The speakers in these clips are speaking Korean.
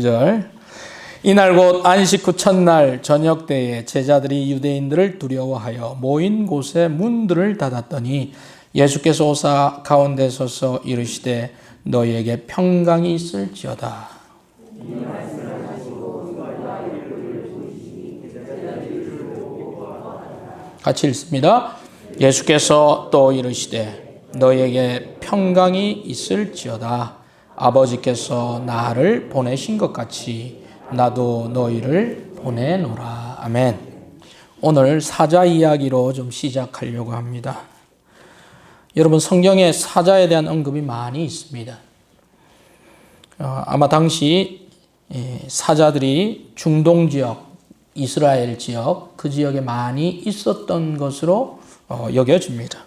9절. 이날 곧 안식 후 첫날 저녁 때에 제자들이 유대인들을 두려워하여 모인 곳에 문들을 닫았더니 예수께서 오사 가운데 서서 이르시되 너희에게 평강이 있을지어다. 같이 읽습니다. 예수께서 또 이르시되 너희에게 평강이 있을지어다. 아버지께서 나를 보내신 것 같이 나도 너희를 보내노라. 아멘. 오늘 사자 이야기로 좀 시작하려고 합니다. 여러분, 성경에 사자에 대한 언급이 많이 있습니다. 아마 당시 사자들이 중동 지역, 이스라엘 지역, 그 지역에 많이 있었던 것으로 여겨집니다.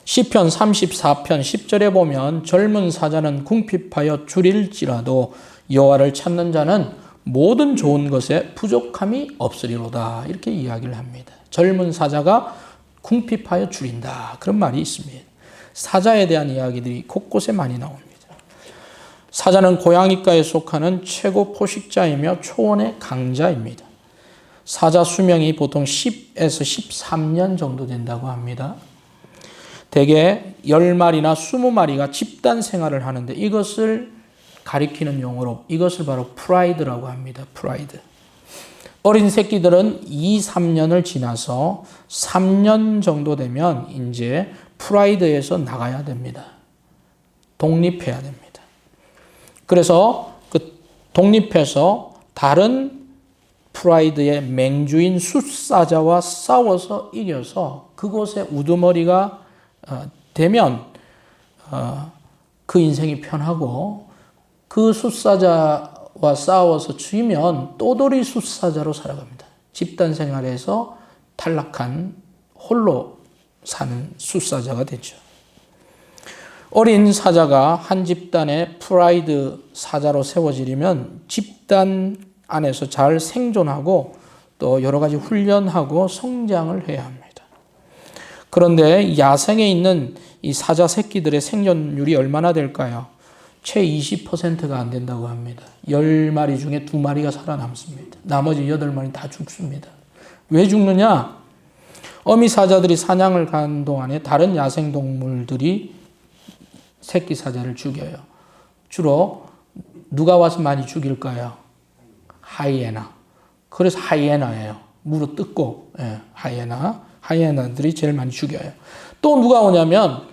시편 34편 10절에 보면 젊은 사자는 궁핍하여 줄일지라도 여호와를 찾는 자는 모든 좋은 것에 부족함이 없으리로다. 이렇게 이야기를 합니다. 젊은 사자가 궁핍하여 줄인다. 그런 말이 있습니다. 사자에 대한 이야기들이 곳곳에 많이 나옵니다. 사자는 고양이과에 속하는 최고 포식자이며 초원의 강자입니다. 사자 수명이 보통 10에서 13년 정도 된다고 합니다. 대개 10마리나 20마리가 집단 생활을 하는데 이것을 가리키는 용어로 이것을 바로 프라이드라고 합니다. 프라이드. 어린 새끼들은 2, 3년을 지나서 3년 정도 되면 이제 프라이드에서 나가야 됩니다. 독립해야 됩니다. 그래서 그 독립해서 다른 프라이드의 맹주인 숫사자와 싸워서 이겨서 그곳에 우두머리가 되면 그 인생이 편하고 그 숫사자와 싸워서 지면 또돌이 숫사자로 살아갑니다. 집단 생활에서 탈락한 홀로 사는 숫사자가 되죠. 어린 사자가 한 집단의 프라이드 사자로 세워지려면 집단 안에서 잘 생존하고 또 여러 가지 훈련하고 성장을 해야 합니다. 그런데 야생에 있는 이 사자 새끼들의 생존율이 얼마나 될까요? 채 20%가 안 된다고 합니다. 10마리 중에 2마리가 살아남습니다. 나머지 8마리 다 죽습니다. 왜 죽느냐? 어미 사자들이 사냥을 간 동안에 다른 야생 동물들이 새끼 사자를 죽여요. 주로 누가 와서 많이 죽일까요? 하이에나. 그래서 하이에나예요. 무릎 뜯고, 하이에나들이 제일 많이 죽여요. 또 누가 오냐면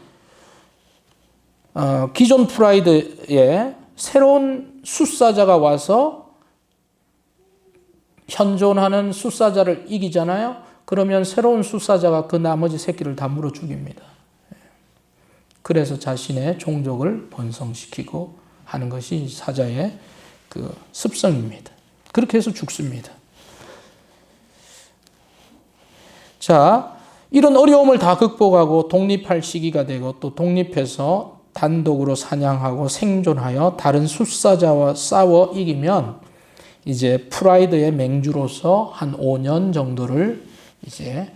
기존 프라이드에 새로운 숫사자가 와서 현존하는 숫사자를 이기잖아요. 그러면 새로운 숫사자가 그 나머지 새끼를 다 물어 죽입니다. 그래서 자신의 종족을 번성시키고 하는 것이 사자의 그 습성입니다. 그렇게 해서 죽습니다. 자, 이런 어려움을 다 극복하고 독립할 시기가 되고 또 독립해서 단독으로 사냥하고 생존하여 다른 숫사자와 싸워 이기면 이제 프라이드의 맹주로서 한 5년 정도를 이제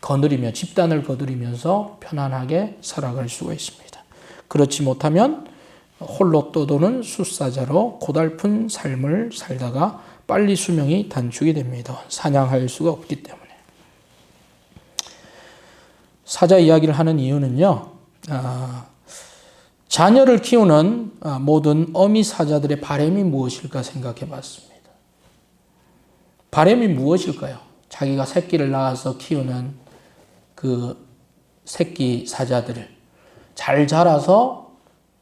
거느리며 집단을 거느리면서 편안하게 살아갈 수가 있습니다. 그렇지 못하면 홀로 떠도는 숫사자로 고달픈 삶을 살다가 빨리 수명이 단축이 됩니다. 사냥할 수가 없기 때문에. 사자 이야기를 하는 이유는요, 자녀를 키우는 모든 어미 사자들의 바람이 무엇일까 생각해 봤습니다. 바람이 무엇일까요? 자기가 새끼를 낳아서 키우는 그 새끼 사자들을 잘 자라서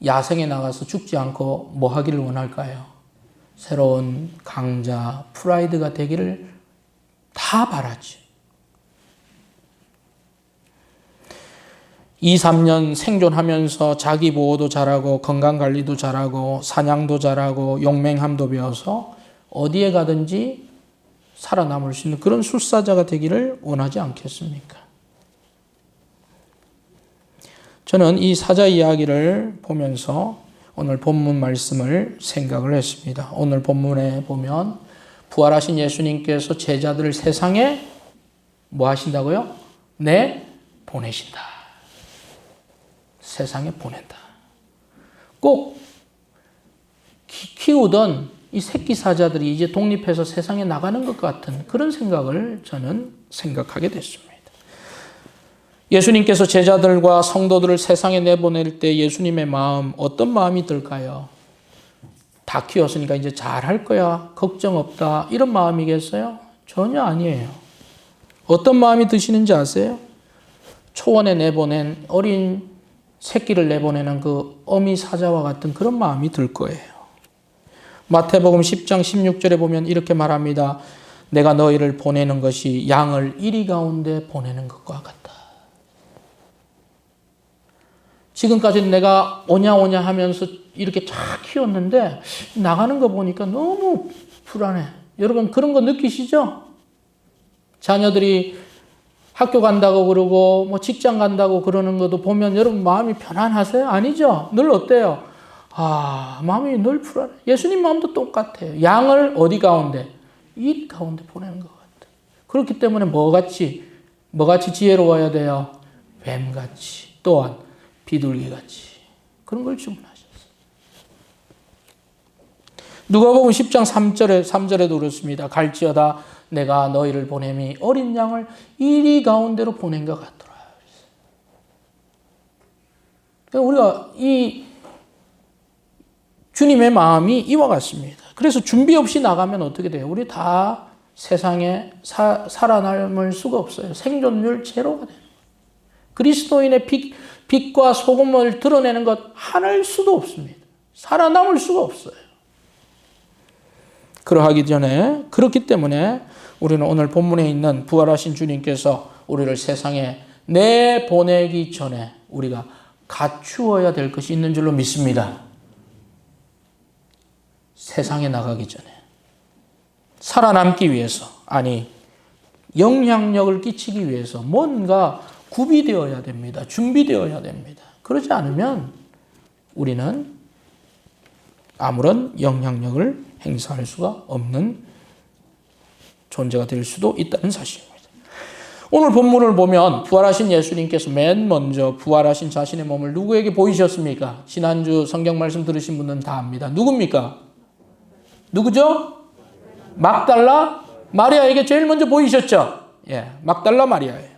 야생에 나가서 죽지 않고 뭐 하기를 원할까요? 새로운 강자, 프라이드가 되기를 다 바라지. 2, 3년 생존하면서 자기 보호도 잘하고 건강관리도 잘하고 사냥도 잘하고 용맹함도 배워서 어디에 가든지 살아남을 수 있는 그런 숫사자가 되기를 원하지 않겠습니까? 저는 이 사자 이야기를 보면서 오늘 본문 말씀을 생각을 했습니다. 오늘 본문에 보면 부활하신 예수님께서 제자들을 세상에 뭐 하신다고요? 보내신다. 세상에 보낸다. 꼭 키우던 이 새끼 사자들이 이제 독립해서 세상에 나가는 것 같은 그런 생각을 저는 생각하게 됐습니다. 예수님께서 제자들과 성도들을 세상에 내보낼 때 예수님의 마음, 어떤 마음이 들까요? 다 키웠으니까 이제 잘할 거야, 걱정 없다, 이런 마음이겠어요? 전혀 아니에요. 어떤 마음이 드시는지 아세요? 초원에 내보낸 어린 새끼를 내보내는 그 어미 사자와 같은 그런 마음이 들 거예요. 마태복음 10장 16절에 보면 이렇게 말합니다. 내가 너희를 보내는 것이 양을 이리 가운데 보내는 것과 같다. 지금까지는 내가 오냐 하면서 이렇게 쫙 키웠는데 나가는 거 보니까 너무 불안해. 여러분 그런 거 느끼시죠? 자녀들이 학교 간다고 그러고 뭐 직장 간다고 그러는 것도 보면 여러분 마음이 편안하세요? 아니죠? 늘 어때요? 마음이 늘 불안해. 예수님 마음도 똑같아요. 양을 어디 가운데? 이 가운데 보내는 것 같아요. 그렇기 때문에 뭐같이 지혜로워야 돼요? 뱀같이, 또한 비둘기같이. 그런 걸 주문하셨어요. 누가복음 10장 3절에도 그렇습니다. 갈지어다 내가 너희를 보냄이 어린 양을 이리 가운데로 보낸 것 같더라. 그러니까 우리가 이 주님의 마음이 이와 같습니다. 그래서 준비 없이 나가면 어떻게 돼요? 우리 다 세상에 살아남을 수가 없어요. 생존율 제로가 돼요. 그리스도인의 빛과 소금을 드러내는 것 하나일 수도 없습니다. 살아남을 수가 없어요. 그렇기 때문에 우리는 오늘 본문에 있는 부활하신 주님께서 우리를 세상에 내보내기 전에 우리가 갖추어야 될 것이 있는 줄로 믿습니다. 세상에 나가기 전에 살아남기 위해서, 아니 영향력을 끼치기 위해서 뭔가 구비되어야 됩니다. 준비되어야 됩니다. 그러지 않으면 우리는 아무런 영향력을 행사할 수가 없는 존재가 될 수도 있다는 사실입니다. 오늘 본문을 보면 부활하신 예수님께서 맨 먼저 부활하신 자신의 몸을 누구에게 보이셨습니까? 지난주 성경 말씀 들으신 분들은 다 압니다. 누굽니까? 누구죠? 막달라 마리아에게 제일 먼저 보이셨죠? 막달라 마리아예요.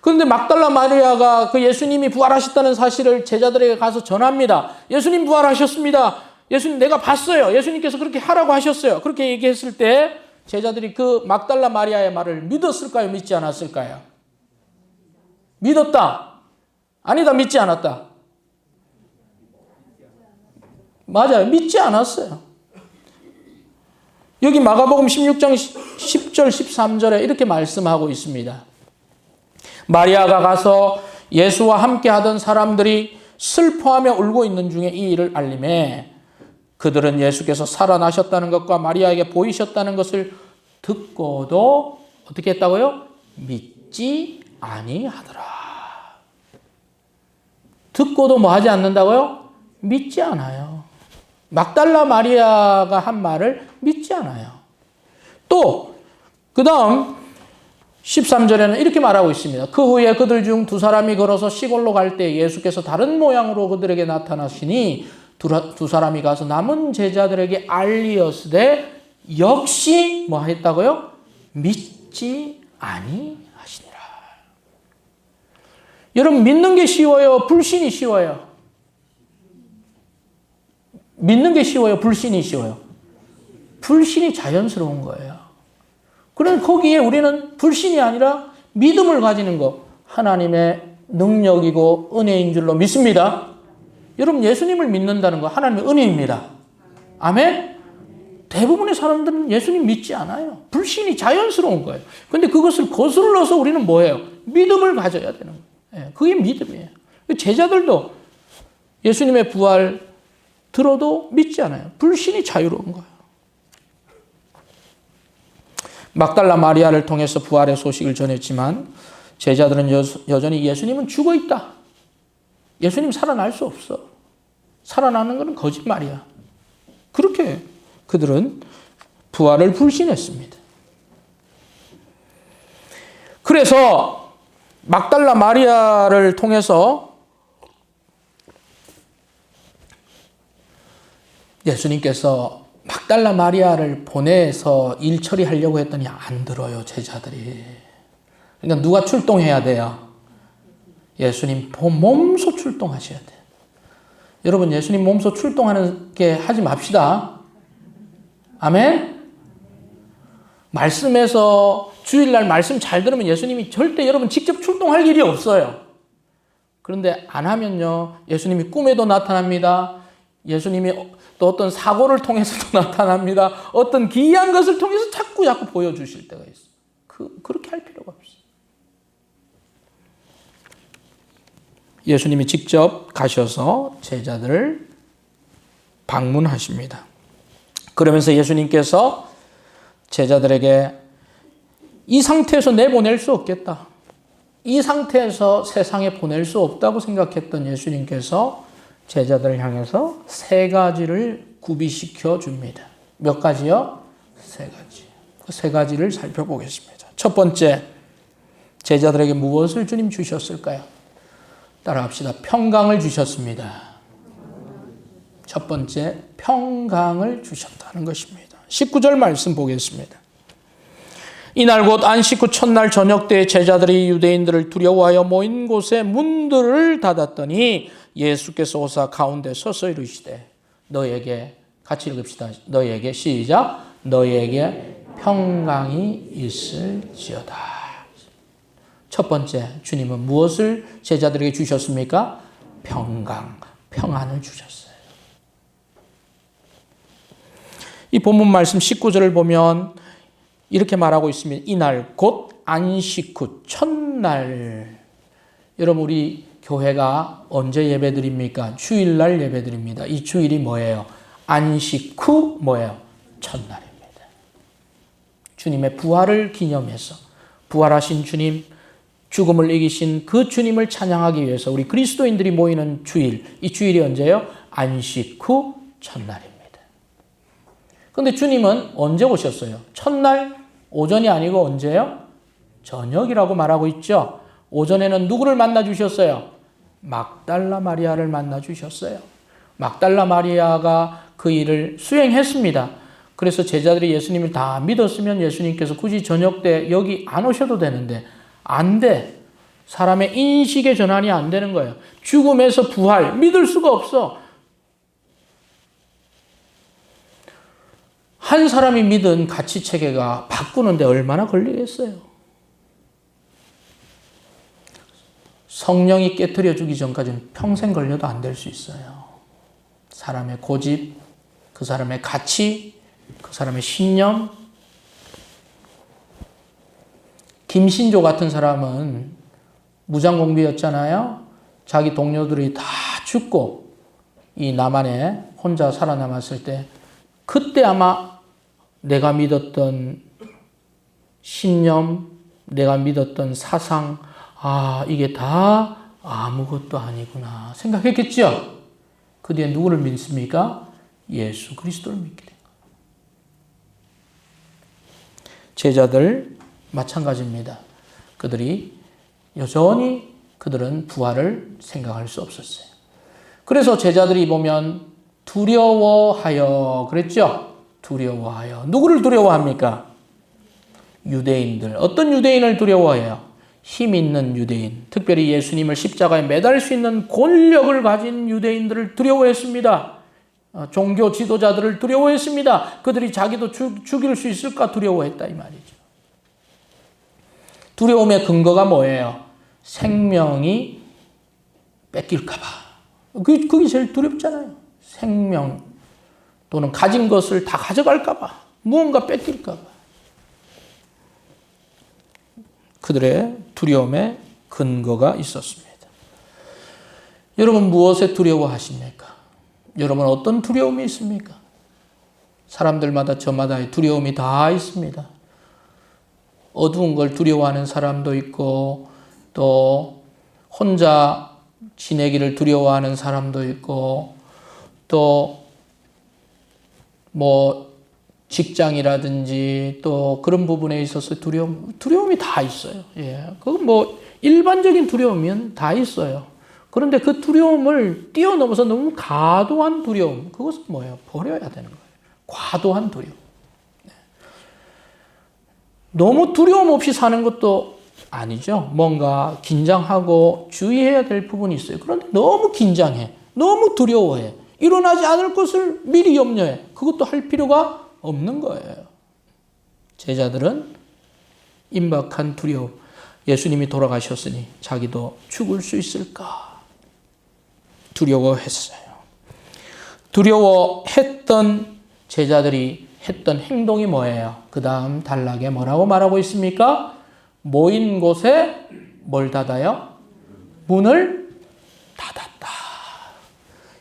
그런데 막달라 마리아가 그 예수님이 부활하셨다는 사실을 제자들에게 가서 전합니다. 예수님 부활하셨습니다. 예수님 내가 봤어요. 예수님께서 그렇게 하라고 하셨어요. 그렇게 얘기했을 때 제자들이 그 막달라 마리아의 말을 믿었을까요? 믿지 않았을까요? 믿었다. 아니다. 믿지 않았다. 맞아요. 믿지 않았어요. 여기 마가복음 16장 10절 13절에 이렇게 말씀하고 있습니다. 마리아가 가서 예수와 함께 하던 사람들이 슬퍼하며 울고 있는 중에 이 일을 알림해 그들은 예수께서 살아나셨다는 것과 마리아에게 보이셨다는 것을 듣고도 어떻게 했다고요? 믿지 아니하더라. 듣고도 뭐 하지 않는다고요? 믿지 않아요. 막달라 마리아가 한 말을 믿지 않아요. 또 그 다음 13절에는 이렇게 말하고 있습니다. 그 후에 그들 중 두 사람이 걸어서 시골로 갈 때 예수께서 다른 모양으로 그들에게 나타나시니 두 사람이 가서 남은 제자들에게 알리었으되 역시 뭐 했다고요? 믿지 아니하시니라. 여러분 믿는 게 쉬워요? 불신이 쉬워요? 믿는 게 쉬워요? 불신이 쉬워요? 불신이 자연스러운 거예요. 그런데 거기에 우리는 불신이 아니라 믿음을 가지는 것, 하나님의 능력이고 은혜인 줄로 믿습니다. 여러분 예수님을 믿는다는 거 하나님의 은혜입니다. 아멘? 대부분의 사람들은 예수님 믿지 않아요. 불신이 자연스러운 거예요. 그런데 그것을 거슬러서 우리는 뭐예요? 믿음을 가져야 되는 거예요. 그게 믿음이에요. 제자들도 예수님의 부활 들어도 믿지 않아요. 불신이 자유로운 거예요. 막달라 마리아를 통해서 부활의 소식을 전했지만 제자들은 여전히 예수님은 죽어 있다. 예수님 살아날 수 없어. 살아나는 것은 거짓말이야. 그렇게 그들은 부활을 불신했습니다. 그래서 막달라 마리아를 통해서 예수님께서 막달라 마리아를 보내서 일 처리하려고 했더니 안 들어요, 제자들이. 그러니까 누가 출동해야 돼요? 예수님 몸소 출동하셔야 돼요. 여러분, 예수님 몸소 출동하는 게 하지 맙시다. 아멘? 말씀에서 주일날 말씀 잘 들으면 예수님이 절대 여러분 직접 출동할 일이 없어요. 그런데 안 하면요, 예수님이 꿈에도 나타납니다. 예수님이 또 어떤 사고를 통해서도 나타납니다. 어떤 기이한 것을 통해서 자꾸 보여주실 때가 있어요. 그렇게 할 필요가 없어요. 예수님이 직접 가셔서 제자들을 방문하십니다. 그러면서 예수님께서 제자들에게 이 상태에서 내보낼 수 없겠다. 이 상태에서 세상에 보낼 수 없다고 생각했던 예수님께서 제자들을 향해서 세 가지를 구비시켜 줍니다. 몇 가지요? 세 가지. 그 세 가지를 살펴보겠습니다. 첫 번째, 제자들에게 무엇을 주님 주셨을까요? 따라합시다. 평강을 주셨습니다. 첫 번째, 평강을 주셨다는 것입니다. 19절 말씀 보겠습니다. 이날 곧 안식 후 첫날 저녁 때에 제자들이 유대인들을 두려워하여 모인 곳에 문들을 닫았더니 예수께서 오사 가운데 서서 이르시되 너에게, 같이 읽읍시다. 너에게, 시작. 너에게 평강이 있을지어다. 첫 번째, 주님은 무엇을 제자들에게 주셨습니까? 평강, 평안을 주셨어요. 이 본문 말씀 19절을 보면 이렇게 말하고 있습니다. 이날 곧 안식 후 첫날. 여러분, 우리 교회가 언제 예배드립니까? 주일날 예배드립니다. 이 주일이 뭐예요? 안식 후 뭐예요? 첫날입니다. 주님의 부활을 기념해서 부활하신 주님, 죽음을 이기신 그 주님을 찬양하기 위해서 우리 그리스도인들이 모이는 주일, 이 주일이 언제예요? 안식 후 첫날입니다. 그런데 주님은 언제 오셨어요? 첫날 오전이 아니고 언제예요? 저녁이라고 말하고 있죠. 오전에는 누구를 만나 주셨어요? 막달라 마리아를 만나 주셨어요. 막달라 마리아가 그 일을 수행했습니다. 그래서 제자들이 예수님을 다 믿었으면 예수님께서 굳이 저녁 때 여기 안 오셔도 되는데 안 돼. 사람의 인식의 전환이 안 되는 거예요. 죽음에서 부활, 믿을 수가 없어. 한 사람이 믿은 가치체계가 바꾸는데 얼마나 걸리겠어요? 성령이 깨트려 주기 전까지는 평생 걸려도 안 될 수 있어요. 사람의 고집, 그 사람의 가치, 그 사람의 신념. 김신조 같은 사람은 무장공비였잖아요. 자기 동료들이 다 죽고 이 남한에 혼자 살아남았을 때 그때 아마 내가 믿었던 신념, 내가 믿었던 사상, 이게 다 아무것도 아니구나 생각했겠죠? 그 뒤에 누구를 믿습니까? 예수 그리스도를 믿게 된 거예요. 제자들 마찬가지입니다. 그들이 여전히 그들은 부활을 생각할 수 없었어요. 그래서 제자들이 보면 두려워하여 그랬죠? 두려워하여. 누구를 두려워합니까? 유대인들. 어떤 유대인을 두려워해요? 힘 있는 유대인. 특별히 예수님을 십자가에 매달 수 있는 권력을 가진 유대인들을 두려워했습니다. 종교 지도자들을 두려워했습니다. 그들이 자기도 죽일 수 있을까 두려워했다 이 말이죠. 두려움의 근거가 뭐예요? 생명이 뺏길까 봐. 그게 제일 두렵잖아요. 생명 또는 가진 것을 다 가져갈까 봐. 무언가 뺏길까 봐. 그들의 두려움의 근거가 있었습니다. 여러분 무엇에 두려워하십니까? 여러분 어떤 두려움이 있습니까? 사람들마다 저마다의 두려움이 다 있습니다. 어두운 걸 두려워하는 사람도 있고 또 혼자 지내기를 두려워하는 사람도 있고 또 직장이라든지 또 그런 부분에 있어서 두려움이 다 있어요. 예. 그건 일반적인 두려움은 다 있어요. 그런데 그 두려움을 뛰어넘어서 너무 과도한 두려움, 그것은 뭐예요? 버려야 되는 거예요. 과도한 두려움. 너무 두려움 없이 사는 것도 아니죠. 뭔가 긴장하고 주의해야 될 부분이 있어요. 그런데 너무 긴장해. 너무 두려워해. 일어나지 않을 것을 미리 염려해. 그것도 할 필요가 없는 거예요. 제자들은 임박한 두려움. 예수님이 돌아가셨으니 자기도 죽을 수 있을까? 두려워했어요. 두려워했던 제자들이 했던 행동이 뭐예요? 그 다음 단락에 뭐라고 말하고 있습니까? 모인 곳에 뭘 닫아요? 문을 닫았다.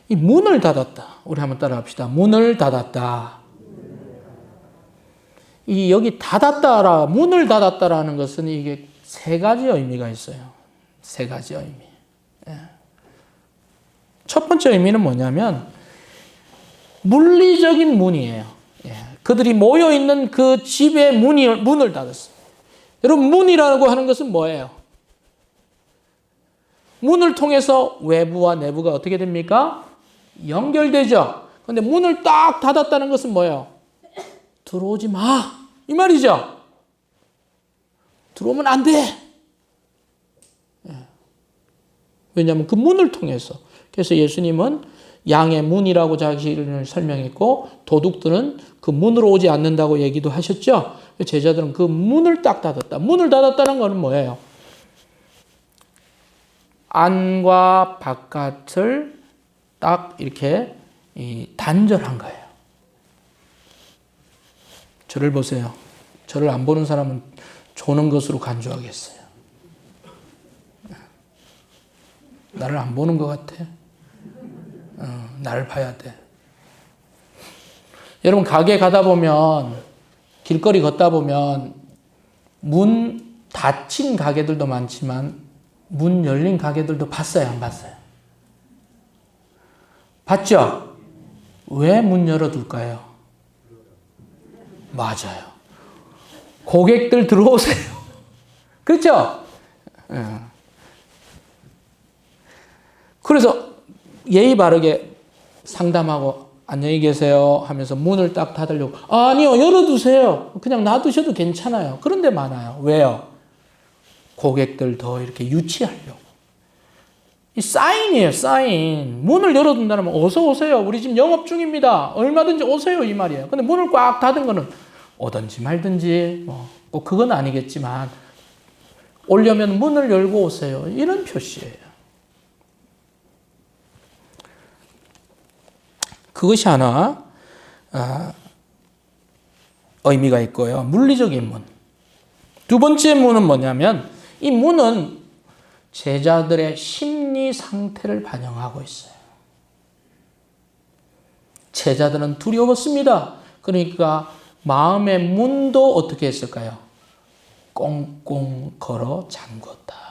이 문을 닫았다. 우리 한번 따라합시다. 문을 닫았다. 이 여기 닫았다라, 문을 닫았다라는 것은 이게 세 가지 의미가 있어요. 세 가지 의미. 첫 번째 의미는 뭐냐면 물리적인 문이에요. 그들이 모여있는 그 집의 문을 닫았어요. 여러분, 문이라고 하는 것은 뭐예요? 문을 통해서 외부와 내부가 어떻게 됩니까? 연결되죠. 그런데 문을 딱 닫았다는 것은 뭐예요? 들어오지 마. 이 말이죠. 들어오면 안 돼. 왜냐하면 그 문을 통해서. 그래서 예수님은 양의 문이라고 자기를 설명했고 도둑들은 그 문으로 오지 않는다고 얘기도 하셨죠. 제자들은 그 문을 딱 닫았다. 문을 닫았다는 것은 뭐예요? 안과 바깥을 딱 이렇게 단절한 거예요. 저를 보세요. 저를 안 보는 사람은 조는 것으로 간주하겠어요. 나를 안 보는 것 같아. 나를 봐야 돼. 여러분, 가게 가다 보면, 길거리 걷다 보면, 문 닫힌 가게들도 많지만, 문 열린 가게들도 봤어요, 안 봤어요? 봤죠? 왜 문 열어둘까요? 맞아요. 고객들 들어오세요. 그렇죠? 그래서 예의 바르게 상담하고 안녕히 계세요 하면서 문을 딱 닫으려고 아니요, 열어두세요. 그냥 놔두셔도 괜찮아요. 그런 데 많아요. 왜요? 고객들 더 이렇게 유치하려고. 이 사인이에요, 사인. 문을 열어둔다면 어서 오세요. 우리 집 영업 중입니다. 얼마든지 오세요, 이 말이에요. 근데 문을 꽉 닫은 거는 오든지 말든지 꼭 그건 아니겠지만 오려면 문을 열고 오세요. 이런 표시예요. 그것이 하나 의미가 있고요. 물리적인 문. 두 번째 문은 뭐냐면 이 문은 제자들의 심리 상태를 반영하고 있어요. 제자들은 두려웠습니다. 그러니까 마음의 문도 어떻게 했을까요? 꽁꽁 걸어 잠궜다.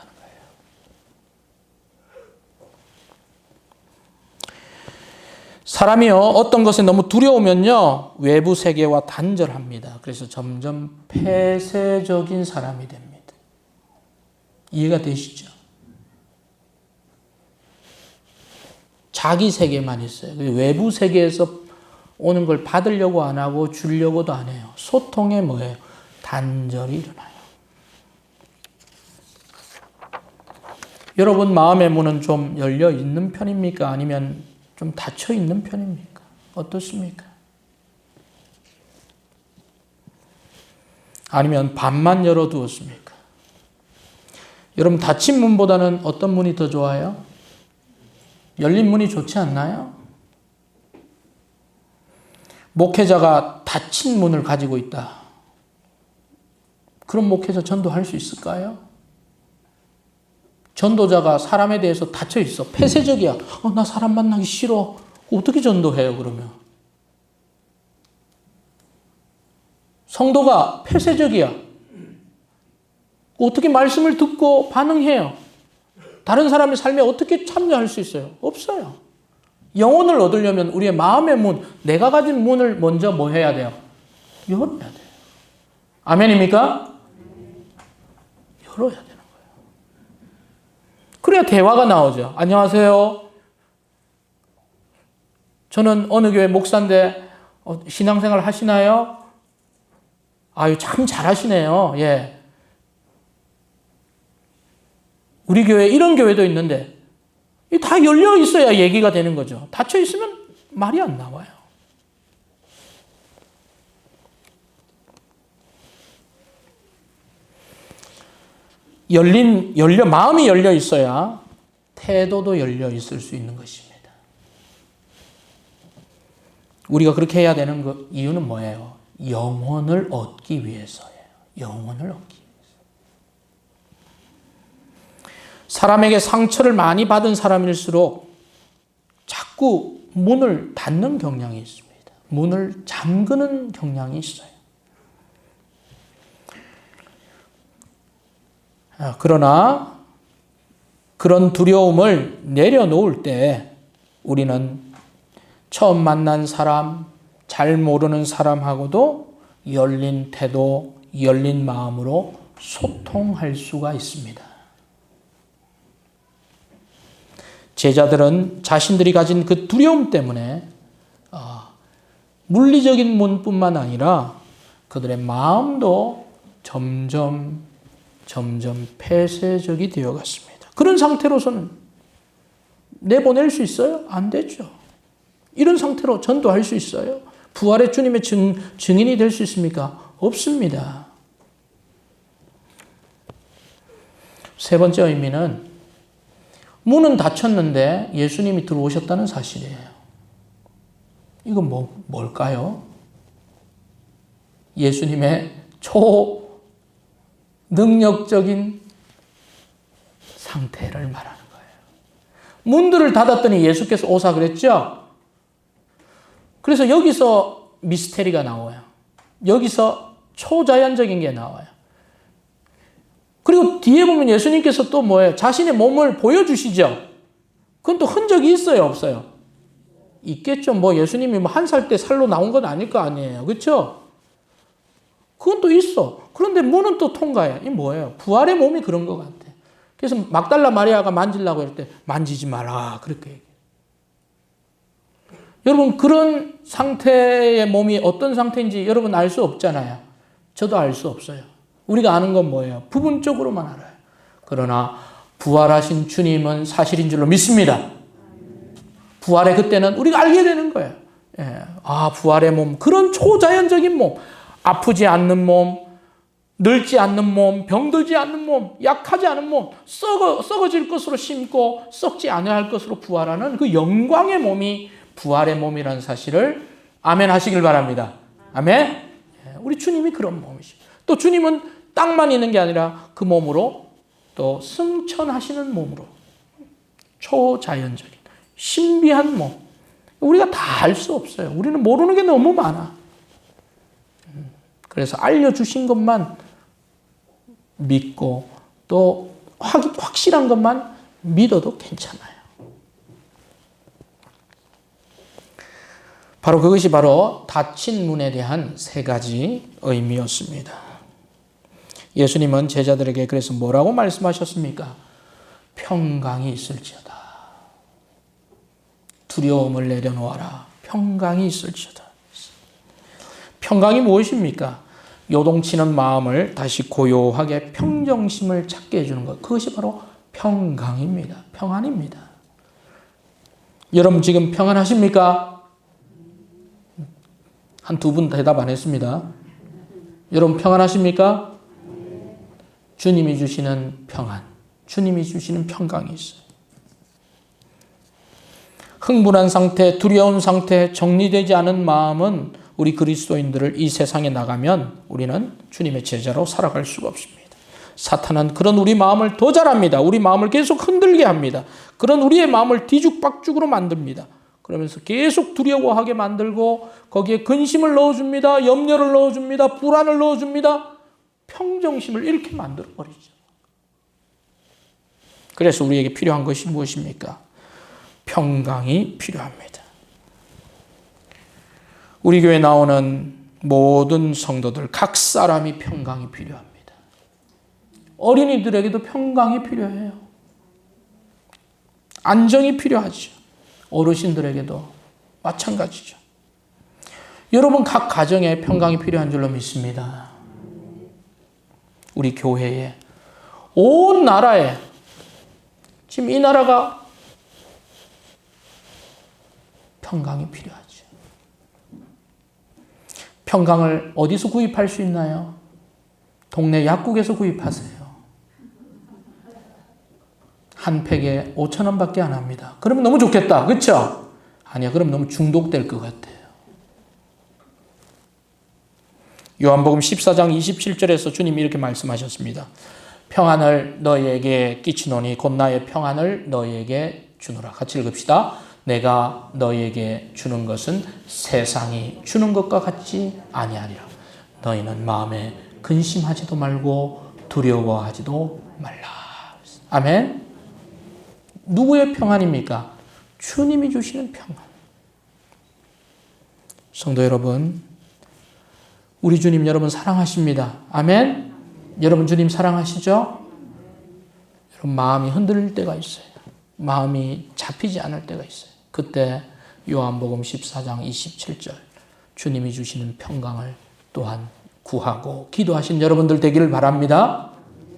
사람이요, 어떤 것에 너무 두려우면요, 외부 세계와 단절합니다. 그래서 점점 폐쇄적인 사람이 됩니다. 이해가 되시죠? 자기 세계만 있어요. 외부 세계에서 오는 걸 받으려고 안 하고 주려고도 안 해요. 소통에 뭐예요? 단절이 일어나요. 여러분 마음의 문은 좀 열려 있는 편입니까? 아니면 좀 닫혀 있는 편입니까? 어떻습니까? 아니면 반만 열어두었습니까? 여러분 닫힌 문보다는 어떤 문이 더 좋아요? 열린 문이 좋지 않나요? 목회자가 닫힌 문을 가지고 있다. 그럼 목회자 전도할 수 있을까요? 전도자가 사람에 대해서 닫혀 있어. 폐쇄적이야. 나 사람 만나기 싫어. 어떻게 전도해요, 그러면? 성도가 폐쇄적이야. 어떻게 말씀을 듣고 반응해요? 다른 사람의 삶에 어떻게 참여할 수 있어요? 없어요. 영혼을 얻으려면 우리의 마음의 문, 내가 가진 문을 먼저 뭐 해야 돼요? 열어야 돼요. 아멘입니까? 열어야 돼요. 그래야 대화가 나오죠. 안녕하세요. 저는 어느 교회 목사인데 신앙생활 하시나요? 아유, 참 잘하시네요. 예. 우리 교회 이런 교회도 있는데 다 열려 있어야 얘기가 되는 거죠. 닫혀 있으면 말이 안 나와요. 마음이 열려 있어야 태도도 열려 있을 수 있는 것입니다. 우리가 그렇게 해야 되는 이유는 뭐예요? 영혼을 얻기 위해서예요. 영혼을 얻기 위해서. 사람에게 상처를 많이 받은 사람일수록 자꾸 문을 닫는 경향이 있습니다. 문을 잠그는 경향이 있어요. 그러나 그런 두려움을 내려놓을 때 우리는 처음 만난 사람, 잘 모르는 사람하고도 열린 태도, 열린 마음으로 소통할 수가 있습니다. 제자들은 자신들이 가진 그 두려움 때문에 물리적인 문뿐만 아니라 그들의 마음도 점점 폐쇄적이 되어갔습니다. 그런 상태로서는 내보낼 수 있어요? 안 되죠. 이런 상태로 전도할 수 있어요? 부활의 주님의 증인이 될 수 있습니까? 없습니다. 세 번째 의미는 문은 닫혔는데 예수님이 들어오셨다는 사실이에요. 이건 뭘까요? 예수님의 초능력적인 상태를 말하는 거예요. 문들을 닫았더니 예수께서 오사 그랬죠? 그래서 여기서 미스테리가 나와요. 여기서 초자연적인 게 나와요. 그리고 뒤에 보면 예수님께서 또 뭐예요? 자신의 몸을 보여주시죠? 그건 또 흔적이 있어요? 없어요? 있겠죠. 예수님이 1살 때 살로 나온 건 아닐 거 아니에요. 그렇죠? 그건 또 있어. 그런데 문은 또 통과해. 이게 뭐예요? 부활의 몸이 그런 것 같아. 그래서 막달라 마리아가 만지려고 할 때 만지지 마라. 그렇게 얘기해요. 여러분, 그런 상태의 몸이 어떤 상태인지 여러분 알 수 없잖아요. 저도 알 수 없어요. 우리가 아는 건 뭐예요? 부분적으로만 알아요. 그러나 부활하신 주님은 사실인 줄로 믿습니다. 부활의 그때는 우리가 알게 되는 거예요. 부활의 몸, 그런 초자연적인 몸, 아프지 않는 몸, 늙지 않는 몸, 병들지 않는 몸, 약하지 않은 몸, 썩어질 것으로 심고 썩지 아니할 것으로 부활하는 그 영광의 몸이 부활의 몸이라는 사실을 아멘 하시길 바랍니다. 아멘. 우리 주님이 그런 몸이시죠. 또 주님은 땅만 있는 게 아니라 그 몸으로 또 승천하시는 몸으로 초자연적인 신비한 몸. 우리가 다 알 수 없어요. 우리는 모르는 게 너무 많아. 그래서 알려주신 것만 믿고 또 확실한 것만 믿어도 괜찮아요. 그것이 바로 닫힌 문에 대한 3가지 의미였습니다. 예수님은 제자들에게 그래서 뭐라고 말씀하셨습니까? 평강이 있을지어다. 두려움을 내려놓아라. 평강이 있을지어다. 평강이 무엇입니까? 요동치는 마음을 다시 고요하게 평정심을 찾게 해주는 것. 그것이 바로 평강입니다. 평안입니다. 여러분 지금 평안하십니까? 한 2분 대답 안 했습니다. 여러분 평안하십니까? 주님이 주시는 평안, 주님이 주시는 평강이 있어요. 흥분한 상태, 두려운 상태, 정리되지 않은 마음은 우리 그리스도인들을 이 세상에 나가면 우리는 주님의 제자로 살아갈 수가 없습니다. 사탄은 그런 우리 마음을 더 잘합니다. 우리 마음을 계속 흔들게 합니다. 그런 우리의 마음을 뒤죽박죽으로 만듭니다. 그러면서 계속 두려워하게 만들고 거기에 근심을 넣어줍니다. 염려를 넣어줍니다. 불안을 넣어줍니다. 평정심을 잃게 만들어버리죠. 그래서 우리에게 필요한 것이 무엇입니까? 평강이 필요합니다. 우리 교회에 나오는 모든 성도들 각 사람이 평강이 필요합니다. 어린이들에게도 평강이 필요해요. 안정이 필요하죠. 어르신들에게도 마찬가지죠. 여러분 각 가정에 평강이 필요한 줄로 믿습니다. 우리 교회에, 온 나라에, 지금 이 나라가 평강이 필요하죠. 평강을 어디서 구입할 수 있나요? 동네 약국에서 구입하세요. 한 팩에 5,000원밖에 안 합니다. 그러면 너무 좋겠다. 그렇죠? 아니야. 그럼 너무 중독될 것 같아요. 요한복음 14장 27절에서 주님이 이렇게 말씀하셨습니다. 평안을 너희에게 끼치노니 곧 나의 평안을 너희에게 주노라. 같이 읽읍시다. 내가 너희에게 주는 것은 세상이 주는 것과 같지 아니하리라. 너희는 마음에 근심하지도 말고 두려워하지도 말라. 아멘. 누구의 평안입니까? 주님이 주시는 평안. 성도 여러분, 우리 주님 여러분 사랑하십니다. 아멘. 여러분 주님 사랑하시죠? 여러분 마음이 흔들릴 때가 있어요. 마음이 잡히지 않을 때가 있어요. 그때 요한복음 14장 27절 주님이 주시는 평강을 또한 구하고 기도하신 여러분들 되기를 바랍니다.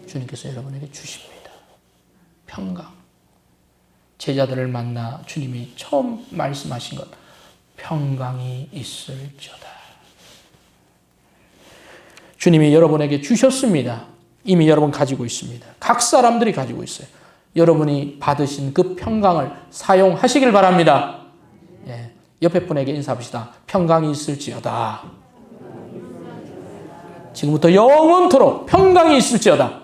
주님께서 여러분에게 주십니다. 평강. 제자들을 만나 주님이 처음 말씀하신 것, 평강이 있을지어다. 주님이 여러분에게 주셨습니다. 이미 여러분 가지고 있습니다. 각 사람들이 가지고 있어요. 여러분이 받으신 그 평강을 사용하시길 바랍니다. 예, 옆에 분에게 인사합시다. 평강이 있을지어다. 지금부터 영원토록 평강이 있을지어다.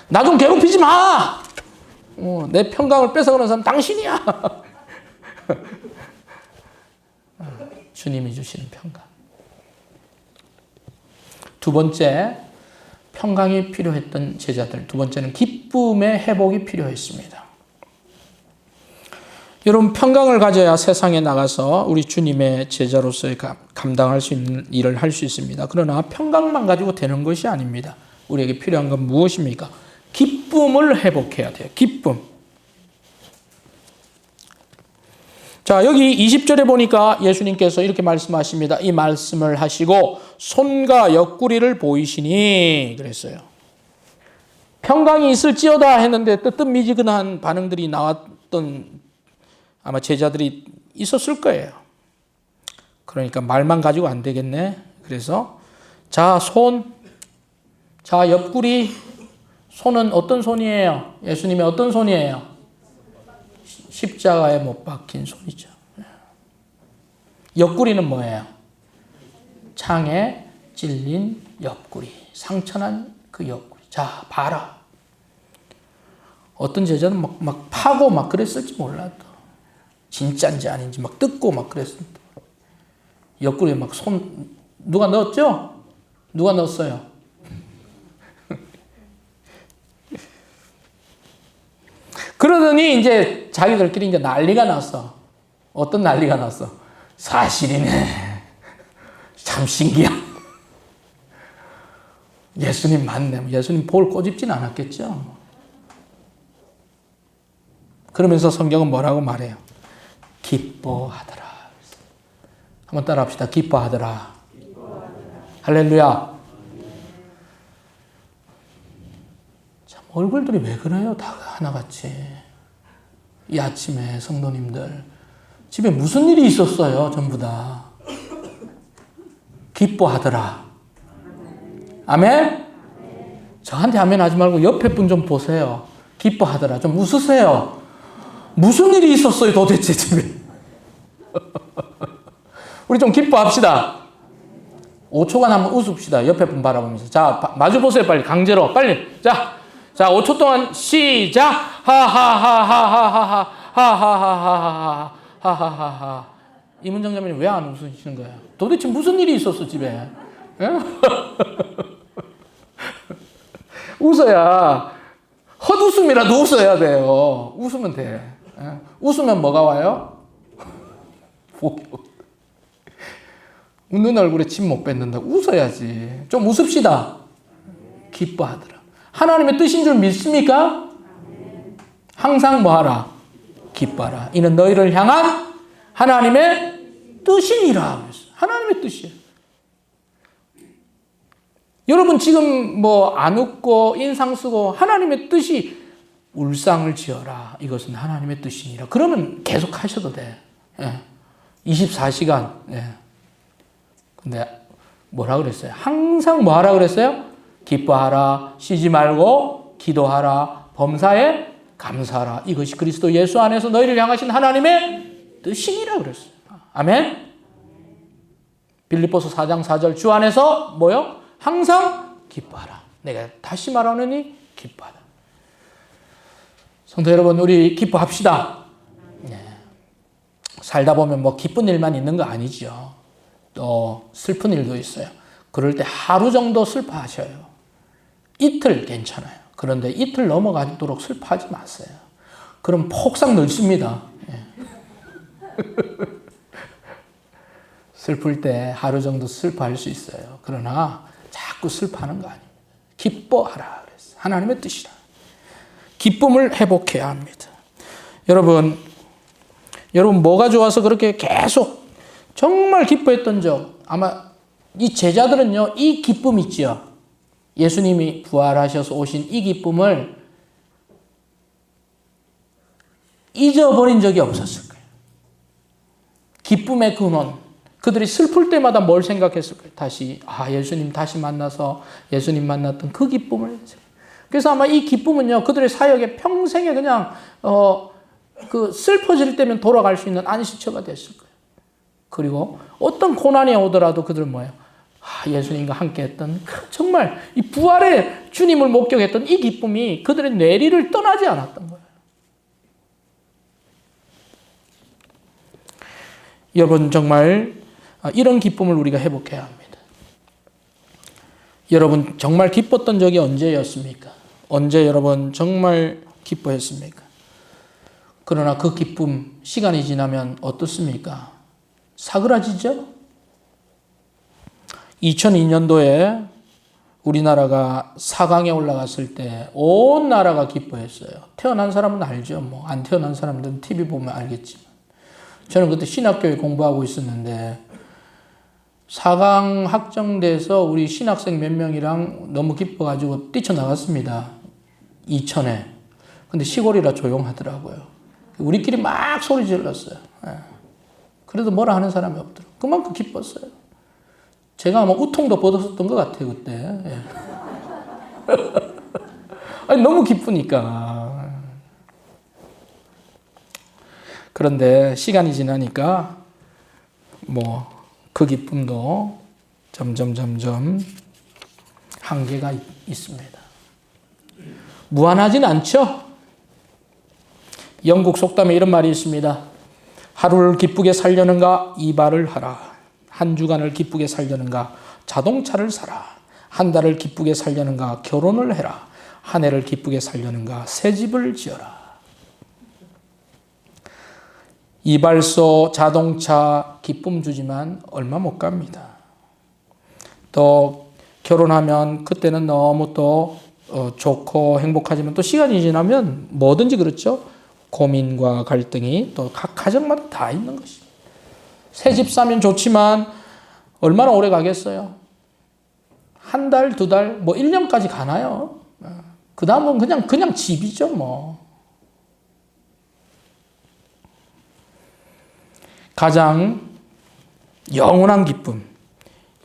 나 좀 괴롭히지 마. 내 평강을 뺏어가는 사람 당신이야. 주님이 주시는 평강. 두 번째, 평강이 필요했던 제자들. 두 번째는 기쁨의 회복이 필요했습니다. 여러분, 평강을 가져야 세상에 나가서 우리 주님의 제자로서의 감당할 수 있는 일을 할 수 있습니다. 그러나 평강만 가지고 되는 것이 아닙니다. 우리에게 필요한 건 무엇입니까? 기쁨을 회복해야 돼요. 기쁨. 자, 여기 20절에 보니까 예수님께서 이렇게 말씀하십니다. 이 말씀을 하시고 손과 옆구리를 보이시니 그랬어요. 평강이 있을지어다 했는데 뜨뜻미지근한 반응들이 나왔던 아마 제자들이 있었을 거예요. 그러니까 말만 가지고 안 되겠네. 그래서 자, 손, 자, 옆구리. 손은 어떤 손이에요? 예수님의 어떤 손이에요? 십자가에 못 박힌 손이죠. 옆구리는 뭐예요? 창에 찔린 옆구리. 상처난 그 옆구리. 자, 봐라. 어떤 제자는 막 파고 막 그랬을지 몰라도 진짜인지 아닌지 막 뜯고 막 그랬습니다. 옆구리에 막 손 누가 넣었죠? 누가 넣었어요? 그러더니 이제 자기들끼리 이제 난리가 났어. 어떤 난리가 났어? 사실이네. 참 신기한. 예수님 맞네. 예수님 볼 꼬집진 않았겠죠? 그러면서 성경은 뭐라고 말해요? 기뻐하더라. 한번 따라 합시다. 기뻐하더라. 할렐루야. 참, 얼굴들이 왜 그래요? 다 하나같이. 이 아침에 성도님들. 집에 무슨 일이 있었어요? 전부 다. 기뻐하더라. 아멘? 저한테 아멘 하지 말고 옆에 분 좀 보세요. 기뻐하더라. 좀 웃으세요. 무슨 일이 있었어요, 도대체 집에? 우리 좀 기뻐합시다. 5초간 한번 웃읍시다. 옆에 분 바라보면서. 자, 마주 보세요, 빨리. 강제로. 빨리. 자, 5초 동안 시작. 하하하하하하하하하하하하하하하. 이문정 자매님 왜 안 웃으시는 거예요? 도대체 무슨 일이 있었어, 집에? 웃어야, 헛웃음이라도 웃어야 돼요. 웃으면 돼. 웃으면 뭐가 와요? 웃는 얼굴에 침 못 뱉는다. 웃어야지. 좀 웃읍시다. 기뻐하더라. 하나님의 뜻인 줄 믿습니까? 항상 뭐하라? 기뻐하라. 이는 너희를 향한 하나님의 뜻이니라. 하나님의 뜻이에요. 여러분 지금 뭐 안 웃고 인상 쓰고 하나님의 뜻이 울상을 지어라. 이것은 하나님의 뜻이니라. 그러면 계속 하셔도 돼. 24시간. 근데 뭐라 그랬어요? 항상 뭐 하라 그랬어요? 기뻐하라. 쉬지 말고 기도하라. 범사에 감사하라. 이것이 그리스도 예수 안에서 너희를 향하신 하나님의 뜻이니라 그랬어요. 아멘. 빌립보서 4장 4절 주 안에서 뭐요? 항상 기뻐하라. 내가 다시 말하노니 기뻐하라. 성도 여러분, 우리 기뻐합시다. 살다 보면 뭐 기쁜 일만 있는 거 아니죠. 또 슬픈 일도 있어요. 그럴 때 하루 정도 슬퍼하셔요. 이틀 괜찮아요. 그런데 이틀 넘어가도록 슬퍼하지 마세요. 그럼 폭삭 늙습니다. 슬플 때 하루 정도 슬퍼할 수 있어요. 그러나 자꾸 슬퍼하는 거 아닙니다. 기뻐하라 그랬어요. 하나님의 뜻이라. 기쁨을 회복해야 합니다. 여러분 뭐가 좋아서 그렇게 계속 정말 기뻐했던 적, 아마 이 제자들은요, 이 기쁨 있죠. 예수님이 부활하셔서 오신 이 기쁨을 잊어버린 적이 없었을 거예요. 기쁨의 근원. 그들이 슬플 때마다 뭘 생각했을 거예요? 다시, 예수님 다시 만나서 예수님 만났던 그 기쁨을. 그래서 아마 이 기쁨은요, 그들의 사역에 평생에 그냥, 그 슬퍼질 때면 돌아갈 수 있는 안식처가 됐을 거예요. 그리고 어떤 고난이 오더라도 그들은 뭐예요? 예수님과 함께 했던 정말 이 부활의 주님을 목격했던 이 기쁨이 그들의 뇌리를 떠나지 않았던 거예요. 여러분 정말 이런 기쁨을 우리가 회복해야 합니다. 여러분 정말 기뻤던 적이 언제였습니까? 언제 여러분 정말 기뻐했습니까? 그러나 그 기쁨 시간이 지나면 어떻습니까? 사그라지죠? 2002년도에 우리나라가 4강에 올라갔을 때 온 나라가 기뻐했어요. 태어난 사람은 알죠. 뭐 안 태어난 사람들은 TV 보면 알겠지만. 저는 그때 신학교에 공부하고 있었는데 4강 확정돼서 우리 신학생 몇 명이랑 너무 기뻐가지고 뛰쳐나갔습니다. 이천에. 근데 시골이라 조용하더라고요. 우리끼리 막 소리 질렀어요. 그래도 뭐라 하는 사람이 없더라고요. 그만큼 기뻤어요. 제가 아마 우통도 벗었던 것 같아요, 그때. 아니, 너무 기쁘니까. 그런데 시간이 지나니까 그 기쁨도 점점 한계가 있습니다. 무한하진 않죠? 영국 속담에 이런 말이 있습니다. 하루를 기쁘게 살려는가 이발을 하라. 한 주간을 기쁘게 살려는가 자동차를 사라. 한 달을 기쁘게 살려는가 결혼을 해라. 한 해를 기쁘게 살려는가 새 집을 지어라. 이발소, 자동차 기쁨 주지만 얼마 못 갑니다. 또 결혼하면 그때는 너무 또 좋고 행복하지만 또 시간이 지나면 뭐든지 그렇죠. 고민과 갈등이 또 각 가정마다 다 있는 것입니다. 새 집 사면 좋지만 얼마나 오래 가겠어요? 한 달, 두 달, 1년까지 가나요? 그 다음은 그냥 집이죠, 뭐. 가장 영원한 기쁨,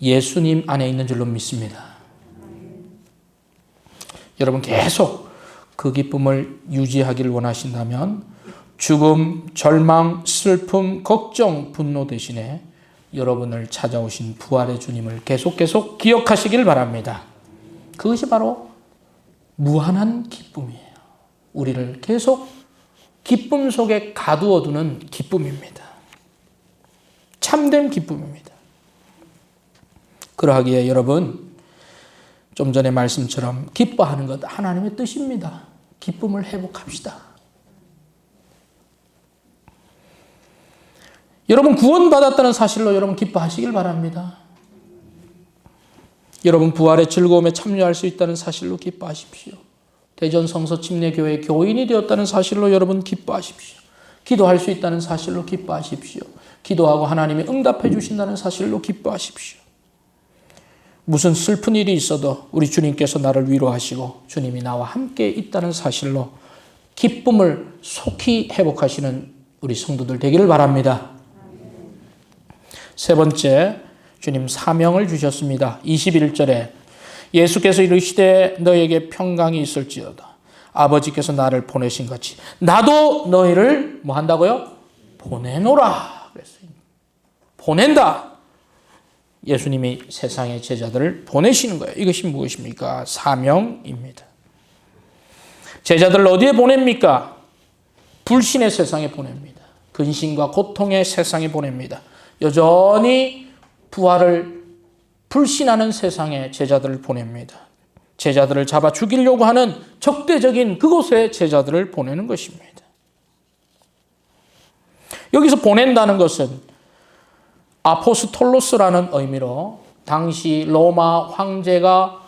예수님 안에 있는 줄로 믿습니다. 여러분 계속 그 기쁨을 유지하기를 원하신다면 죽음, 절망, 슬픔, 걱정, 분노 대신에 여러분을 찾아오신 부활의 주님을 계속 기억하시길 바랍니다. 그것이 바로 무한한 기쁨이에요. 우리를 계속 기쁨 속에 가두어두는 기쁨입니다. 참된 기쁨입니다. 그러하기에 여러분 좀 전에 말씀처럼 기뻐하는 것 하나님의 뜻입니다. 기쁨을 회복합시다. 여러분 구원받았다는 사실로 여러분 기뻐하시길 바랍니다. 여러분 부활의 즐거움에 참여할 수 있다는 사실로 기뻐하십시오. 대전성서 침례교회 교인이 되었다는 사실로 여러분 기뻐하십시오. 기도할 수 있다는 사실로 기뻐하십시오. 기도하고 하나님이 응답해 주신다는 사실로 기뻐하십시오. 무슨 슬픈 일이 있어도 우리 주님께서 나를 위로하시고 주님이 나와 함께 있다는 사실로 기쁨을 속히 회복하시는 우리 성도들 되기를 바랍니다. 세 번째, 주님 사명을 주셨습니다. 21절에 예수께서 이르시되 너에게 평강이 있을지어다. 아버지께서 나를 보내신 같이 나도 너희를 뭐 한다고요? 보내노라. 그랬어요. 보낸다. 예수님이 세상의 제자들을 보내시는 거예요. 이것이 무엇입니까? 사명입니다. 제자들을 어디에 보냅니까? 불신의 세상에 보냅니다. 근심과 고통의 세상에 보냅니다. 여전히 부활을 불신하는 세상에 제자들을 보냅니다. 제자들을 잡아 죽이려고 하는 적대적인 그곳에 제자들을 보내는 것입니다. 여기서 보낸다는 것은 아포스톨로스라는 의미로 당시 로마 황제가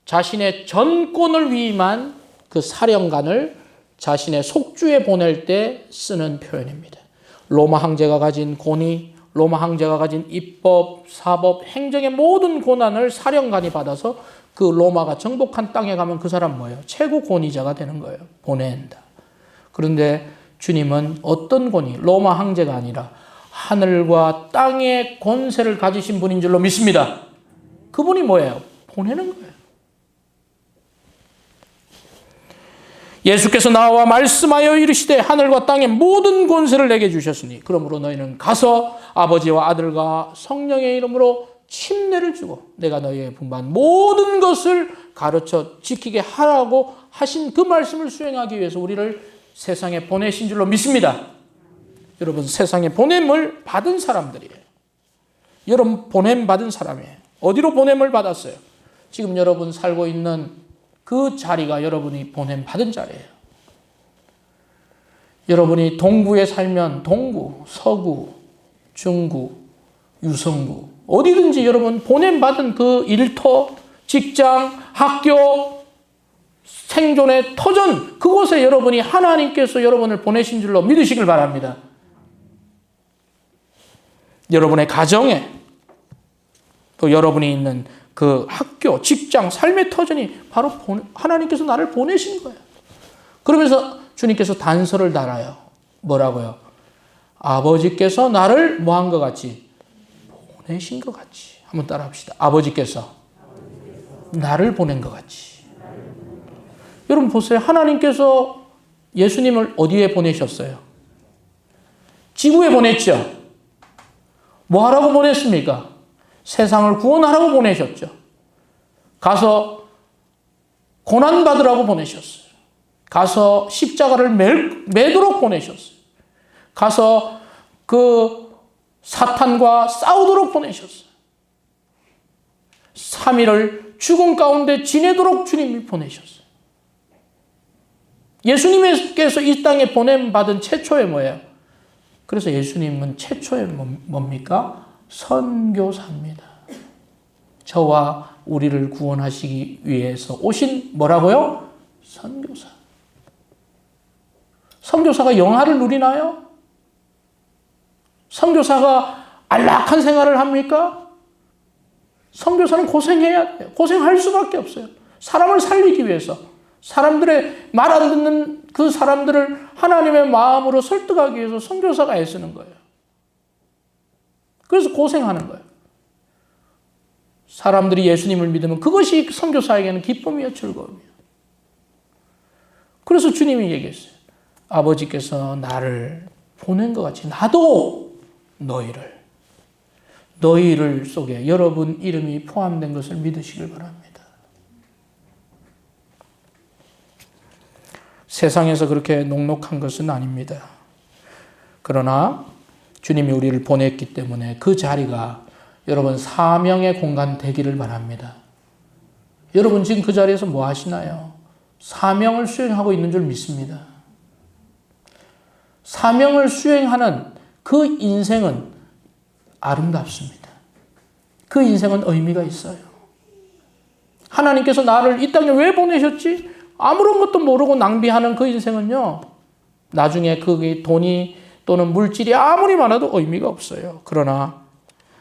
자신의 전권을 위임한 그 사령관을 자신의 속주에 보낼 때 쓰는 표현입니다. 로마 황제가 가진 권위, 로마 황제가 가진 입법, 사법, 행정의 모든 권한을 사령관이 받아서 그 로마가 정복한 땅에 가면 그 사람 뭐예요? 최고 권위자가 되는 거예요. 보낸다. 그런데 주님은 어떤 권위? 로마 황제가 아니라 하늘과 땅의 권세를 가지신 분인 줄로 믿습니다. 그분이 뭐예요? 보내는 거예요. 예수께서 나와 말씀하여 이르시되 하늘과 땅의 모든 권세를 내게 주셨으니 그러므로 너희는 가서 아버지와 아들과 성령의 이름으로 침례를 주고 내가 너희에게 분부한 모든 것을 가르쳐 지키게 하라고 하신 그 말씀을 수행하기 위해서 우리를 세상에 보내신 줄로 믿습니다. 여러분 세상에 보냄을 받은 사람들이에요. 여러분 보냄 받은 사람이에요. 어디로 보냄을 받았어요? 지금 여러분 살고 있는 그 자리가 여러분이 보냄 받은 자리예요. 여러분이 동구에 살면 동구, 서구, 중구, 유성구 어디든지 여러분 보냄 받은 그 일터, 직장, 학교, 생존의 터전 그곳에 여러분이 하나님께서 여러분을 보내신 줄로 믿으시길 바랍니다. 여러분의 가정에 또 여러분이 있는 그 학교, 직장, 삶의 터전이 바로 하나님께서 나를 보내신 거예요. 그러면서 주님께서 단서를 달아요. 뭐라고요? 아버지께서 나를 뭐한 것 같이? 보내신 것 같이. 한번 따라 합시다. 아버지께서 나를 보낸 것 같이. 여러분 보세요. 하나님께서 예수님을 어디에 보내셨어요? 지구에 보냈죠. 뭐 하라고 보냈습니까? 세상을 구원하라고 보내셨죠. 가서 고난받으라고 보내셨어요. 가서 십자가를 매도록 보내셨어요. 가서 그 사탄과 싸우도록 보내셨어요. 3일을 죽음 가운데 지내도록 주님이 보내셨어요. 예수님께서 이 땅에 보냄받은 최초의 뭐예요? 그래서 예수님은 최초의 뭡니까? 선교사입니다. 저와 우리를 구원하시기 위해서 오신 뭐라고요? 선교사. 선교사가 영화를 누리나요? 선교사가 안락한 생활을 합니까? 선교사는 고생해야 돼요. 고생할 수밖에 없어요. 사람을 살리기 위해서. 사람들의 말 안 듣는 그 사람들을 하나님의 마음으로 설득하기 위해서 선교사가 애쓰는 거예요. 그래서 고생하는 거예요. 사람들이 예수님을 믿으면 그것이 선교사에게는 기쁨이요 즐거움이요. 그래서 주님이 얘기했어요. 아버지께서 나를 보낸 것 같이 나도 너희를 속에 여러분 이름이 포함된 것을 믿으시길 바랍니다. 세상에서 그렇게 녹록한 것은 아닙니다. 그러나 주님이 우리를 보냈기 때문에 그 자리가 여러분 사명의 공간 되기를 바랍니다. 여러분 지금 그 자리에서 뭐 하시나요? 사명을 수행하고 있는 줄 믿습니다. 사명을 수행하는 그 인생은 아름답습니다. 그 인생은 의미가 있어요. 하나님께서 나를 이 땅에 왜 보내셨지? 아무런 것도 모르고 낭비하는 그 인생은요, 나중에 그게 돈이 또는 물질이 아무리 많아도 의미가 없어요. 그러나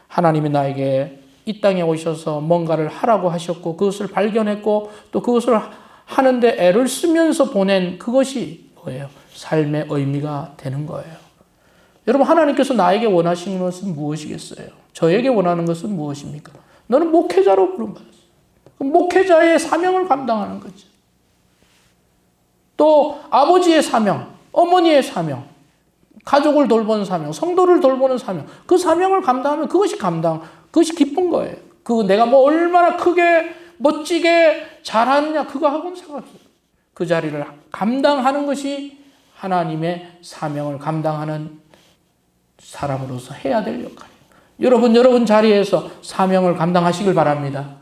하나님이 나에게 이 땅에 오셔서 뭔가를 하라고 하셨고 그것을 발견했고 또 그것을 하는데 애를 쓰면서 보낸 그것이 뭐예요? 삶의 의미가 되는 거예요. 여러분, 하나님께서 나에게 원하시는 것은 무엇이겠어요? 저에게 원하는 것은 무엇입니까? 너는 목회자로 부름받았어. 목회자의 사명을 감당하는 거죠. 또 아버지의 사명, 어머니의 사명, 가족을 돌보는 사명, 성도를 돌보는 사명, 그 사명을 감당하면 그것이 기쁜 거예요. 내가 뭐 얼마나 크게 멋지게 잘하느냐 그거 하고는 상관없어요. 그 자리를 감당하는 것이 하나님의 사명을 감당하는 사람으로서 해야 될 역할이에요. 여러분 자리에서 사명을 감당하시길 바랍니다.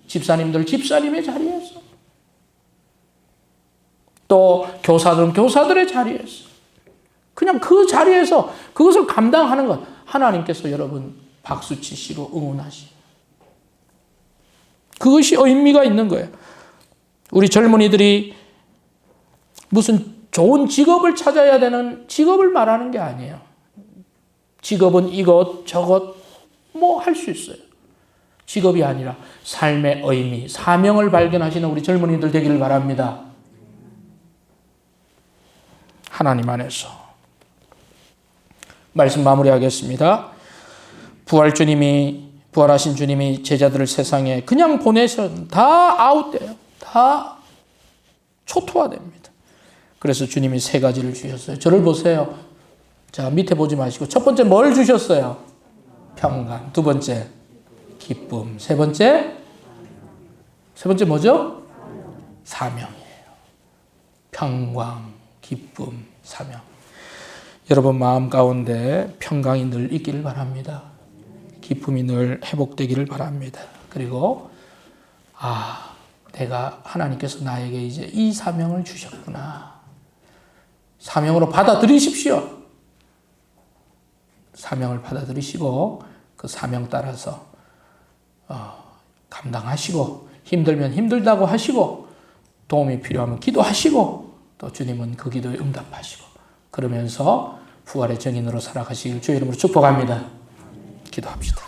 집사님들 집사님의 자리에서, 또 교사들은 교사들의 자리에서, 그냥 그 자리에서 그것을 감당하는 것, 하나님께서 여러분 박수 치시고 응원하시고, 그것이 의미가 있는 거예요. 우리 젊은이들이 무슨 좋은 직업을 찾아야 되는 직업을 말하는 게 아니에요. 직업은 이것 저것 뭐 할 수 있어요. 직업이 아니라 삶의 의미, 사명을 발견하시는 우리 젊은이들 되기를 바랍니다. 하나님 안에서. 말씀 마무리하겠습니다. 부활하신 주님이 제자들을 세상에 그냥 보내서 다 아웃돼요. 다 초토화됩니다. 그래서 주님이 세 가지를 주셨어요. 저를 보세요. 자, 밑에 보지 마시고 첫 번째 뭘 주셨어요? 평강. 두 번째 기쁨. 세 번째 뭐죠? 사명이에요. 평강, 기쁨, 사명. 여러분 마음 가운데 평강이 늘 있기를 바랍니다. 기쁨이 늘 회복되기를 바랍니다. 그리고 내가 하나님께서 나에게 이제 이 사명을 주셨구나. 사명으로 받아들이십시오. 사명을 받아들이시고 그 사명 따라서 감당하시고, 힘들면 힘들다고 하시고, 도움이 필요하면 기도하시고, 또 주님은 그 기도에 응답하시고, 그러면서 부활의 증인으로 살아가시길 주의 이름으로 축복합니다. 기도합시다.